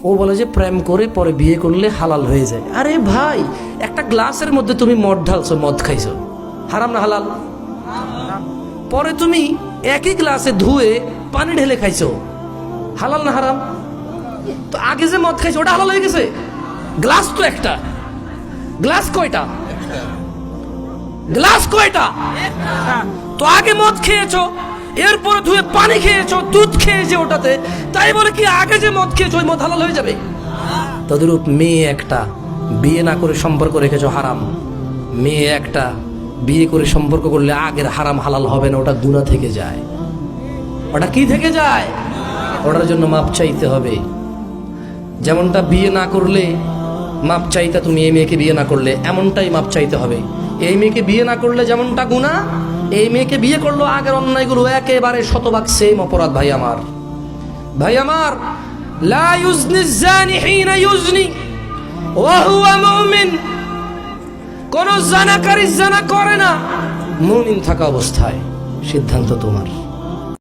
ও বলে যে প্রেম করে পরে বিয়ে করলে হালাল হয়ে যায়। আরে ভাই, একটা গ্লাসের মধ্যে তুমি মদ ঢালছো, মদ খাইছো, হারাম না হালাল? পরে তুমি একই গ্লাসে ধুয়ে পানি ঢেলে খাইছো, হালাল না হারাম? তো আগে যে মদ খাইছো ওটা হালাল হয়ে গেছে? গ্লাস তো একটা, গ্লাস কয়টা? গ্লাস কয়টা? তো আগে মদ খেয়েছো, এরপরে ধুয়ে পানি খেয়েছো, দুধ খেয়েছে ওটাতে, তাই বলে কি আগে যে মদ খেয়েছো ওই মদ হালাল হয়ে যাবে? তদরূপ মেয়ে একটা বিয়ে না করে সম্পর্ক রেখেছো, হারাম। মেয়ে একটা বিয়ে করে সম্পর্ক করলে আগের হারাম হালাল হবে না, ওটা গুনাহ থেকে যায়। ওটা কি থেকে যায়? ওটার জন্য মাপ চাইতে হবে। যেমনটা বিয়ে না করলে মাপ চাইতে, তুমি এই মেয়েকে বিয়ে না করলে এমনটাই মাপ চাইতে হবে। এই মেয়েকে বিয়ে না করলে যেমনটা গুনাহ, এই মেয়েকে বিয়ে করলো আগের অন্যায়গুলো একেবারে শতভাগ সেম অপরাধ। ভাই আমার, ভাই আমার, লা ইউজনি জানি হিনা ইউজনি ওয়া হুয়া মুমিন। কোন জানাকারী জানা করে না মুমিন থাকা অবস্থায়। সিদ্ধান্ত তোমার।